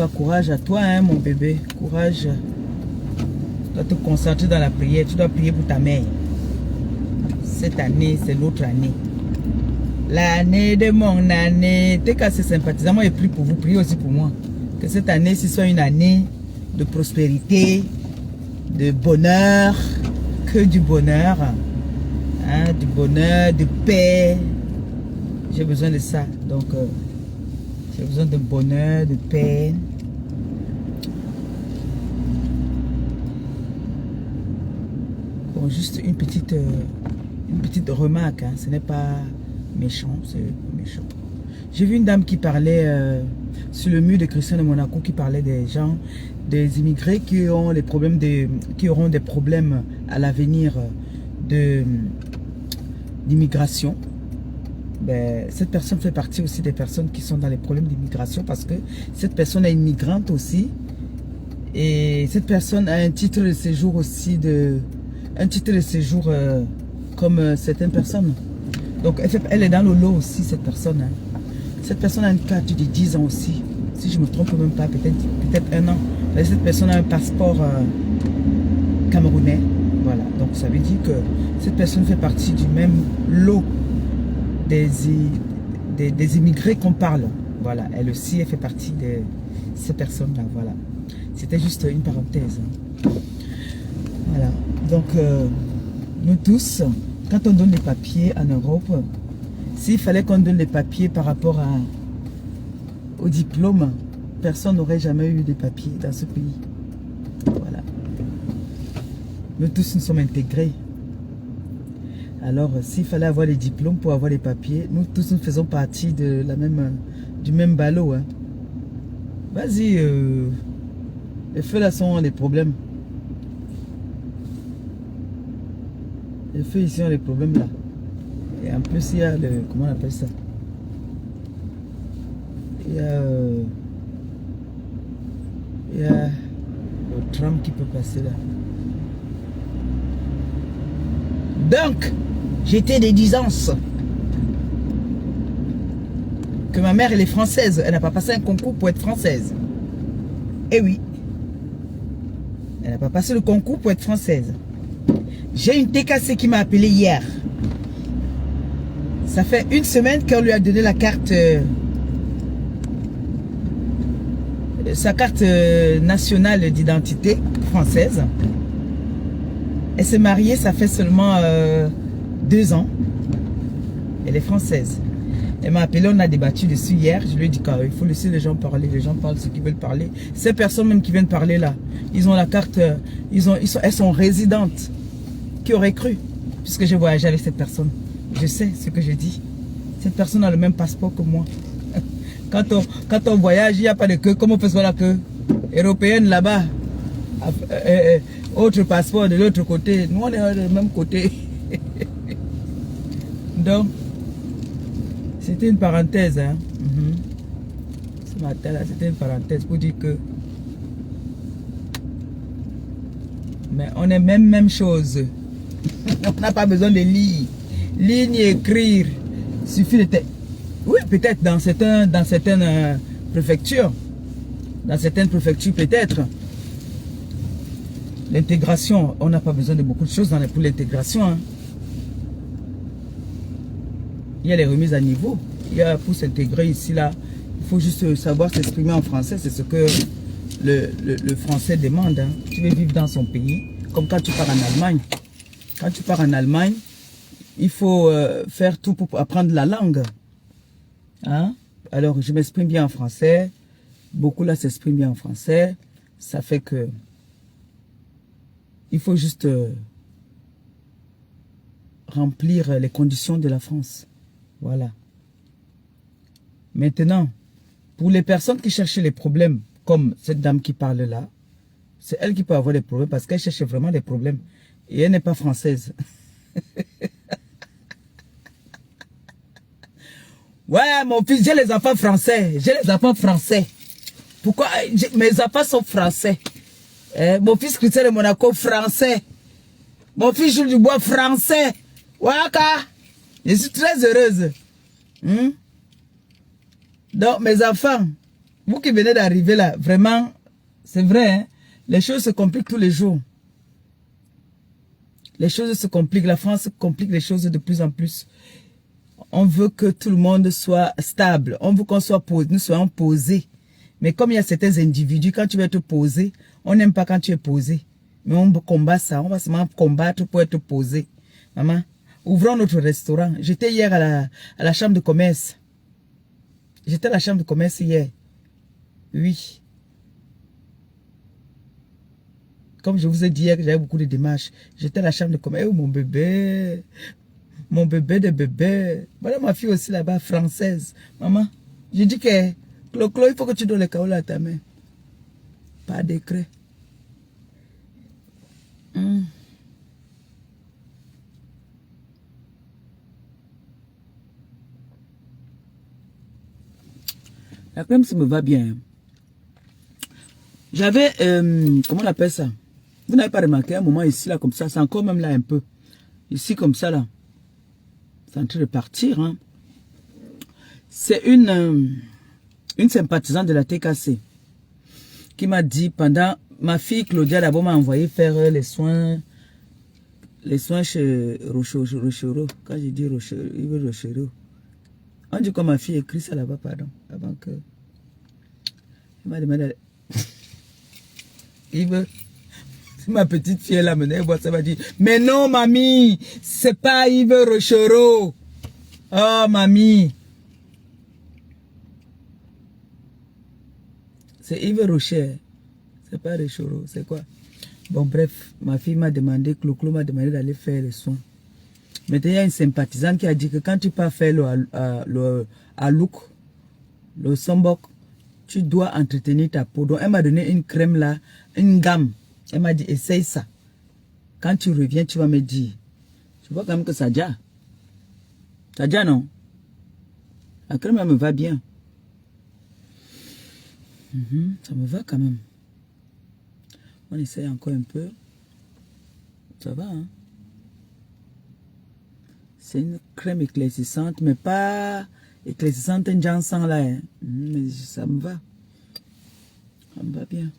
cas, courage à toi, hein, mon bébé. Courage. Tu dois te concentrer dans la prière. Tu dois prier pour ta mère. Cette année, c'est l'autre année. L'année de mon année. T'es cassé sympathisant. Moi, je prie pour vous. Priez aussi pour moi. Que cette année, ce soit une année de prospérité, de bonheur. Que du bonheur. Hein, du bonheur, de paix. J'ai besoin de ça. Donc, j'ai besoin de bonheur, de paix. Bon, juste une petite remarque. Hein. Ce n'est pas méchant, c'est méchant. J'ai vu une dame qui parlait sur le mur de Christian de Monaco, qui parlait des gens, des immigrés qui ont les problèmes qui auront des problèmes à l'avenir d'immigration. Ben, cette personne fait partie aussi des personnes qui sont dans les problèmes d'immigration parce que cette personne est immigrante aussi et cette personne a un titre de séjour aussi comme certaines personnes. Donc elle est dans le lot aussi, cette personne. Hein. Cette personne a une carte de 10 ans aussi. Si je ne me trompe même pas, peut-être 1 an. Mais cette personne a un passeport camerounais. Voilà, donc ça veut dire que cette personne fait partie du même lot des immigrés qu'on parle. Voilà, elle aussi, elle fait partie de ces personnes-là. Voilà, c'était juste une parenthèse. Voilà, donc nous tous, quand on donne les papiers en Europe, s'il fallait qu'on donne les papiers par rapport au diplôme, personne n'aurait jamais eu des papiers dans ce pays. Voilà. Nous tous, nous sommes intégrés. Alors, s'il fallait avoir les diplômes pour avoir les papiers, nous tous, nous faisons partie de du même ballot. Hein. Vas-y, les feux là sont des problèmes. Les feux ici ont des problèmes là. Et en plus, il y a le... Comment on appelle ça? Il y a le tram qui peut passer là. Donc, j'étais des 10 ans. Que ma mère, elle est française. Elle n'a pas passé un concours pour être française. Eh oui. Elle n'a pas passé le concours pour être française. J'ai une TKC qui m'a appelé hier. Ça fait 1 semaine qu'on lui a donné la carte... sa carte nationale d'identité française. Elle s'est mariée, ça fait seulement 2 ans. Elle est française. Elle m'a appelé, on a débattu dessus hier. Je lui ai dit qu'il faut laisser les gens parler. Les gens parlent ce qu'ils veulent parler. Ces personnes même qui viennent parler là, ils ont la carte, elles sont résidentes. Qui aurait cru? Puisque j'ai voyagé avec cette personne. Je sais ce que je dis. Cette personne a le même passeport que moi. Quand on voyage, il n'y a pas de queue. Comment on fait sur la queue? Européenne là-bas. Autre passeport de l'autre côté. Nous, on est du même côté. Donc, c'était une parenthèse. Hein. Ce matin-là, c'était une parenthèse pour dire que... Mais on est même chose. On n'a pas besoin de lire. Lire ni écrire. Il suffit de... Oui, peut-être dans certaines préfectures. Dans certaines préfectures, peut-être. L'intégration, on n'a pas besoin de beaucoup de choses pour l'intégration. Hein. Il y a les remises à niveau. Il y a pour s'intégrer ici, là, il faut juste savoir s'exprimer en français. C'est ce que le français demande. Hein. Tu veux vivre dans son pays, comme quand tu pars en Allemagne. Quand tu pars en Allemagne, il faut faire tout pour apprendre la langue. Hein? Alors, je m'exprime bien en français. Beaucoup là s'expriment bien en français. Ça fait que il faut juste remplir les conditions de la France. Voilà. Maintenant, pour les personnes qui cherchaient les problèmes, comme cette dame qui parle là, c'est elle qui peut avoir des problèmes parce qu'elle cherche vraiment des problèmes. Et elle n'est pas française. Ouais, mon fils, j'ai les enfants français. J'ai les enfants français. Pourquoi? Mes enfants sont français. Mon fils Christian de Monaco, français. Mon fils Jules Dubois, français. Waka. Je suis très heureuse. Donc, mes enfants, Vous qui venez d'arriver là, vraiment, c'est vrai, hein, les choses se compliquent tous les jours. Les choses se compliquent, la France complique les choses de plus en plus. On veut que tout le monde soit stable. On veut qu'on soit posé, nous soyons posés. Mais comme il y a certains individus, quand tu vas te poser, on n'aime pas quand tu es posé. Mais on combat ça, on va seulement combattre pour être posé. Maman, ouvrons notre restaurant. J'étais hier à la chambre de commerce. J'étais à la chambre de commerce hier. Oui. Comme je vous ai dit hier que j'avais beaucoup de démarches. J'étais à la chambre de commerce. Oh, mon bébé. Mon bébé de bébé. Voilà ma fille aussi là-bas, française. Maman, j'ai dit que Clo-Clo, il faut que tu donnes le kaola à ta main. Par décret. La crème, ça me va bien. J'avais, comment on appelle ça? Vous n'avez pas remarqué un moment ici, là, comme ça. C'est encore même là un peu. Ici, comme ça, là. C'est en train de partir, hein. C'est une sympathisante de la TKC qui m'a dit pendant... Ma fille Claudia, d'abord, m'a envoyé faire les soins chez Rochero. Quand je dis Rochero, on dit que ma fille écrit ça là-bas, pardon. Avant que... Elle m'a demandé... Ma petite fille, elle a mené voir ça, elle m'a dit, mais non, mamie, c'est pas Yves Rochero. Oh, mamie. C'est Yves Rocher. C'est pas Rochero, c'est quoi? Bon, bref, ma fille m'a demandé, Clo-Clo m'a demandé d'aller faire les soins. Maintenant, il y a une sympathisante qui a dit que quand tu pars faire le Alouk, le Sombok, tu dois entretenir ta peau. Donc, elle m'a donné une crème là, une gamme. Elle m'a dit, essaye ça. Quand tu reviens, tu vas me dire. Tu vois quand même que ça déjà. Ça déjà, non? La crème, elle me va bien. Ça me va quand même. On essaye encore un peu. Ça va, hein? C'est une crème éclaircissante, mais pas éclaircissante un Janssen là. Hein. Mais ça me va. Ça me va bien.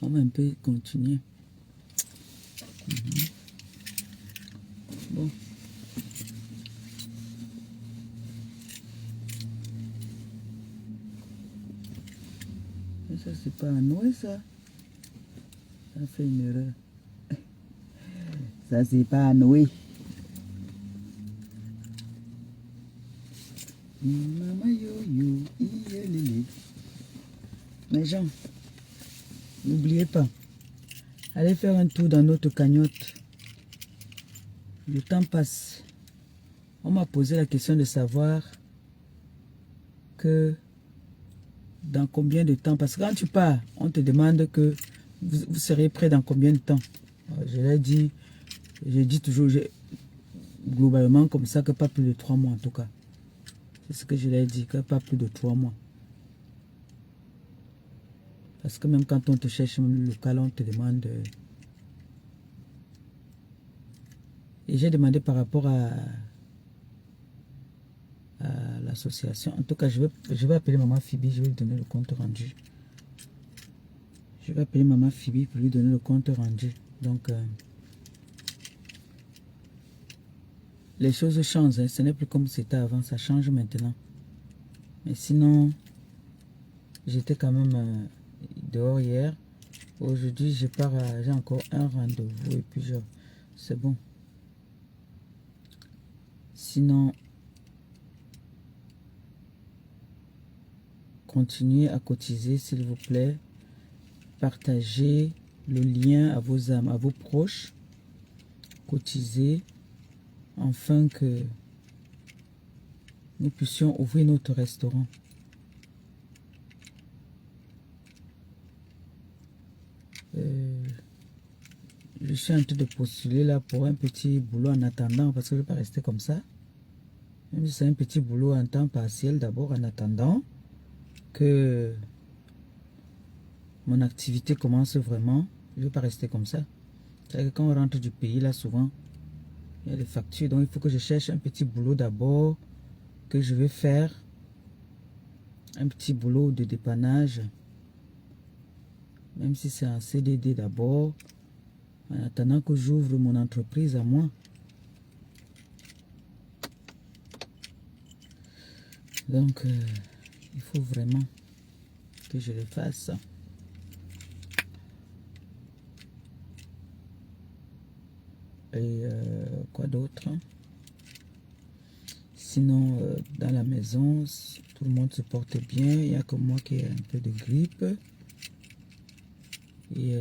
On va un peu continuer. Bon. Mais ça, c'est pas un Noé, ça. Ça fait une erreur. Ça, c'est pas un Noé. Maman yo, mes gens, n'oubliez pas, allez faire un tour dans notre cagnotte. Le temps passe. On m'a posé la question de savoir que dans combien de temps, parce que quand tu pars, on te demande que vous serez prêt dans combien de temps. Alors, je dis toujours, globalement comme ça, que pas plus de 3 mois en tout cas. C'est ce que je l'ai dit, que pas plus de 3 mois. Parce que même quand on te cherche même le local, on te demande... Et j'ai demandé par rapport à l'association. En tout cas, je vais appeler maman Phoebe, je vais lui donner le compte rendu. Je vais appeler maman Phoebe pour lui donner le compte rendu. Donc, les choses changent. Hein. Ce n'est plus comme c'était avant, ça change maintenant. Mais sinon, j'étais quand même dehors hier. Aujourd'hui, je pars, j'ai encore un rendez-vous et puis c'est bon. Sinon, continuez à cotiser, s'il vous plaît. Partagez le lien à vos amis, à vos proches. Cotisez, afin que nous puissions ouvrir notre restaurant. Je suis en train de postuler là pour un petit boulot en attendant, parce que je ne vais pas rester comme ça. Même si c'est un petit boulot en temps partiel d'abord, en attendant que mon activité commence vraiment. Je ne vais pas rester comme ça. C'est-à-dire que quand on rentre du pays, là, souvent, il y a des factures. Donc, il faut que je cherche un petit boulot d'abord que je vais faire un petit boulot de dépannage, même si c'est un CDD d'abord, en attendant que j'ouvre mon entreprise à moi. Donc, il faut vraiment que je le fasse. Et quoi d'autre? Sinon, dans la maison, tout le monde se porte bien. Il n'y a que moi qui ai un peu de grippe. Et